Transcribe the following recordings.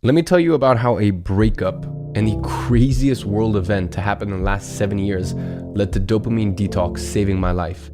Let me tell you about how a breakup and the craziest world event to happen in the last 7 years led to dopamine detox saving my life.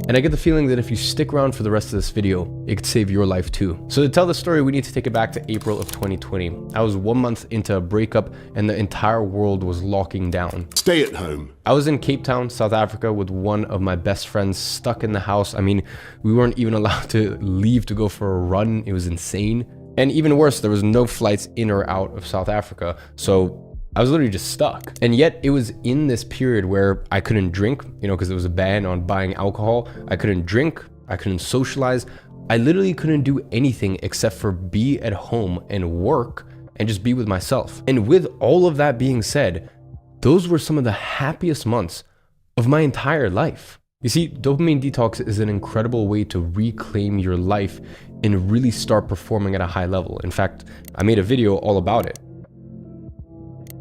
And I get the feeling that if you stick around for the rest of this video, it could save your life too. So to tell the story, we need to take it back to April of 2020. I was 1 month into a breakup and the entire world was locking down. Stay at home. I was in Cape Town, South Africa with one of my best friends stuck in the house. I mean, we weren't even allowed to leave to go for a run. It was insane. And even worse, there was no flights in or out of South Africa. So I was literally just stuck. And yet it was in this period where I couldn't drink, because there was a ban on buying alcohol. I couldn't drink, I couldn't socialize. I literally couldn't do anything except for be at home and work and just be with myself. And with all of that being said, those were some of the happiest months of my entire life. You see, dopamine detox is an incredible way to reclaim your life and really start performing at a high level. In fact, I made a video all about it.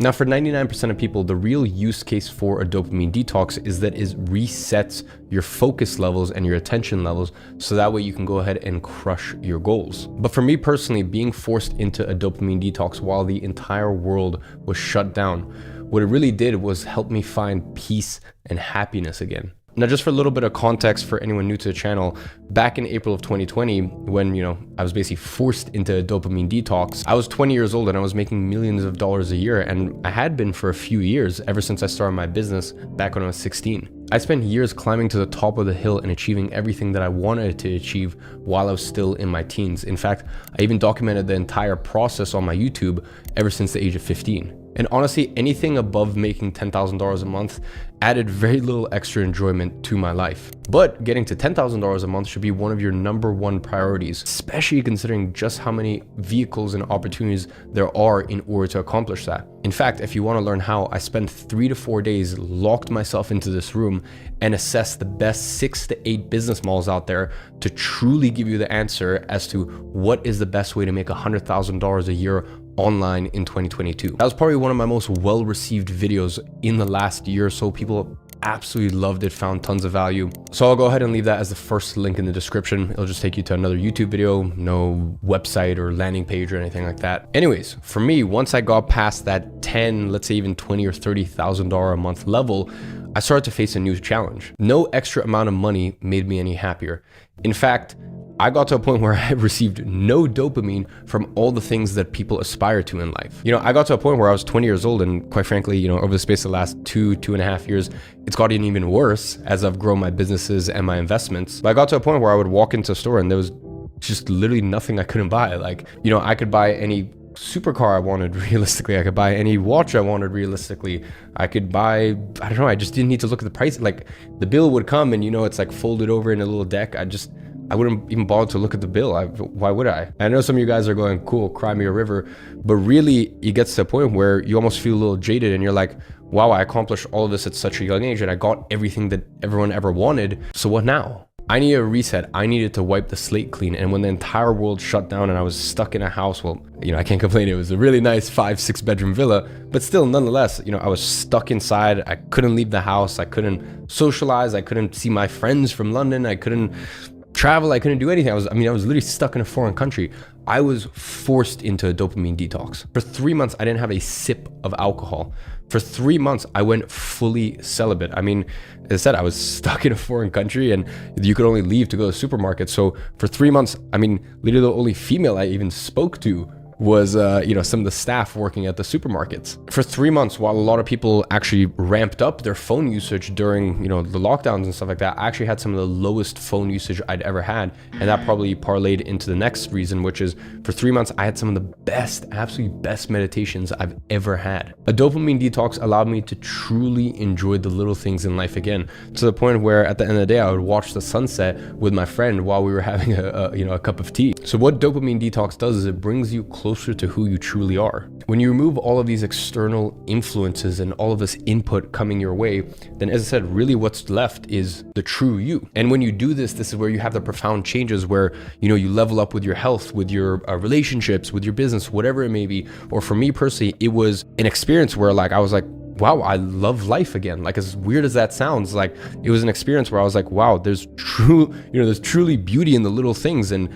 Now, for 99% of people, the real use case for a dopamine detox is that it resets your focus levels and your attention levels so that way you can go ahead and crush your goals. But for me personally, being forced into a dopamine detox while the entire world was shut down, what it really did was help me find peace and happiness again. Now, just for a little bit of context for anyone new to the channel, back in April of 2020, when, I was basically forced into a dopamine detox, I was 20 years old and I was making millions of dollars a year. And I had been for a few years, ever since I started my business back when I was 16. I spent years climbing to the top of the hill and achieving everything that I wanted to achieve while I was still in my teens. In fact, I even documented the entire process on my YouTube ever since the age of 15. And honestly, anything above making $10,000 a month added very little extra enjoyment to my life. But getting to $10,000 a month should be one of your #1 priorities, especially considering just how many vehicles and opportunities there are in order to accomplish that. In fact, if you want to learn how, I spent 3 to 4 days, locked myself into this room and assessed the best 6 to 8 business models out there to truly give you the answer as to what is the best way to make $100,000 a year online in 2022. That was probably one of my most well-received videos in the last year or so. People absolutely loved it, found tons of value. So I'll go ahead and leave that as the first link in the description. It'll just take you to another YouTube video, no website or landing page or anything like that. Anyways, for me, once I got past that 10, let's say even 20 or $30,000 a month level, I started to face a new challenge. No extra amount of money made me any happier. In fact, I got to a point where I received no dopamine from all the things that people aspire to in life. I got to a point where I was 20 years old and quite frankly, over the space of the last 2.5 years, it's gotten even worse as I've grown my businesses and my investments. But I got to a point where I would walk into a store and there was just literally nothing I couldn't buy. I could buy any supercar I wanted realistically. I could buy any watch I wanted realistically. I could buy, I don't know, I just didn't need to look at the price. The bill would come and it's folded over in a little deck. I wouldn't even bother to look at the bill. Why would I? I know some of you guys are going, cool, cry me a river. But really, it gets to a point where you almost feel a little jaded and you're like, wow, I accomplished all of this at such a young age and I got everything that everyone ever wanted. So what now? I needed a reset. I needed to wipe the slate clean. And when the entire world shut down and I was stuck in a house, well, I can't complain. It was a really nice 5-6 bedroom villa, but still nonetheless, I was stuck inside. I couldn't leave the house. I couldn't socialize. I couldn't see my friends from London. I couldn't travel. I couldn't do anything. I was literally stuck in a foreign country. I was forced into a dopamine detox. For 3 months, I didn't have a sip of alcohol. For 3 months, I went fully celibate. As I said, I was stuck in a foreign country and you could only leave to go to the supermarket. So for 3 months, literally the only female I even spoke to was, some of the staff working at the supermarkets. For 3 months, while a lot of people actually ramped up their phone usage during, the lockdowns and stuff like that, I actually had some of the lowest phone usage I'd ever had. And that probably parlayed into the next reason, which is for 3 months, I had some of the best, absolutely best meditations I've ever had. A dopamine detox allowed me to truly enjoy the little things in life again, to the point where at the end of the day, I would watch the sunset with my friend while we were having a cup of tea. So what dopamine detox does is it brings you closer to who you truly are. When you remove all of these external influences and all of this input coming your way, then as I said, really what's left is the true you. And when you do this, this is where you have the profound changes where, you level up with your health, with your relationships, with your business, whatever it may be. Or for me personally, it was an experience where I was like, wow, I love life again. As weird as that sounds, it was an experience where I was like, wow, there's truly beauty in the little things. And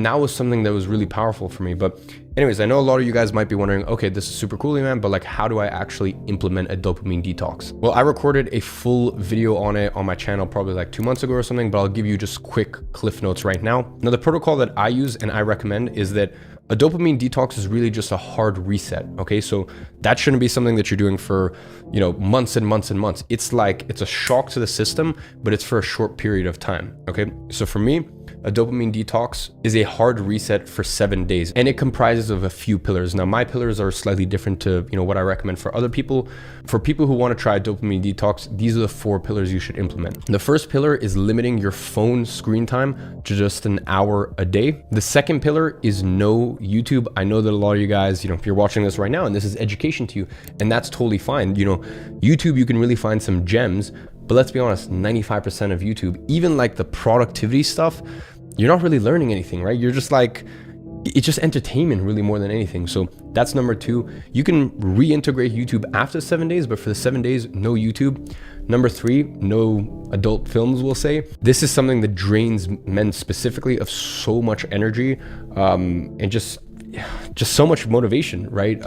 that was something that was really powerful for me. But Anyways, I know a lot of you guys might be wondering, okay, this is super cool, man, but like, how do I actually implement a dopamine detox? Well, I recorded a full video on it on my channel probably like 2 months ago or something, but I'll give you just quick cliff notes right now. Now, the protocol that I use and I recommend is that a dopamine detox is really just a hard reset, okay? So that shouldn't be something that you're doing for, you know, months and months and months. It's like, it's a shock to the system, but it's for a short period of time, okay? So for me, a dopamine detox is a hard reset for 7 days, and it comprises of a few pillars. Now, my pillars are slightly different to, you know, what I recommend for other people. For people who want to try a dopamine detox, these are the 4 pillars you should implement. The first pillar is limiting your phone screen time to just an hour a day. The second pillar is no YouTube. I know that a lot of you guys, you know, if you're watching this right now and this is education to you, and that's totally fine. You know, YouTube, you can really find some gems, but let's be honest, 95% of YouTube, even like the productivity stuff, you're not really learning anything, right? You're just like, it's just entertainment really more than anything. So that's number 2. You can reintegrate YouTube after 7 days, but for the 7 days, no YouTube. Number 3, no adult films, we'll say. This is something that drains men specifically of so much energy and just so much motivation, right?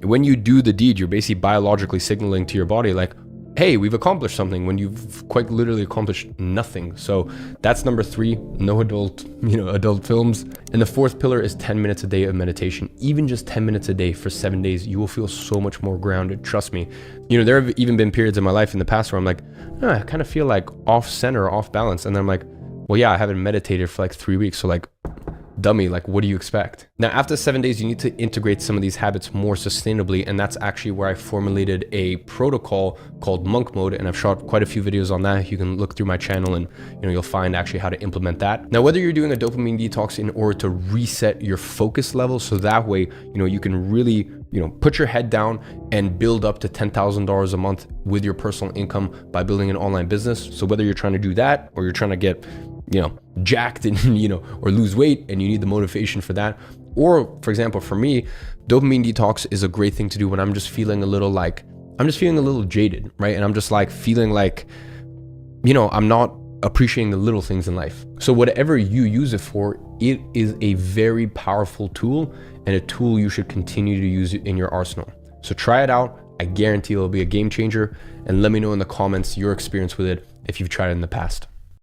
When you do the deed, you're basically biologically signaling to your body like, hey, we've accomplished something, when you've quite literally accomplished nothing. So that's number 3, no adult films. And the 4th pillar is 10 minutes a day of meditation. Even just 10 minutes a day for 7 days, you will feel so much more grounded. Trust me. You know, there have even been periods in my life in the past where I'm like, I kind of feel like off center, off balance. And then I'm like, well, yeah, I haven't meditated for like 3 weeks. So like, dummy, like, what do you expect? Now, after 7 days, you need to integrate some of these habits more sustainably, and that's actually where I formulated a protocol called monk mode, and I've shot quite a few videos on that. You can look through my channel and, you know, you'll find actually how to implement that. Now, whether you're doing a dopamine detox in order to reset your focus level, so that way, you know, you can really, you know, put your head down and build up to $10,000 a month with your personal income by building an online business. So whether you're trying to do that or you're trying to get, you know, jacked and, you know, or lose weight and you need the motivation for that. Or for example, for me, dopamine detox is a great thing to do when I'm just feeling a little jaded, right? And I'm just like feeling like, you know, I'm not appreciating the little things in life. So whatever you use it for, it is a very powerful tool and a tool you should continue to use in your arsenal. So try it out. I guarantee it'll be a game changer. And let me know in the comments your experience with it if you've tried it in the past.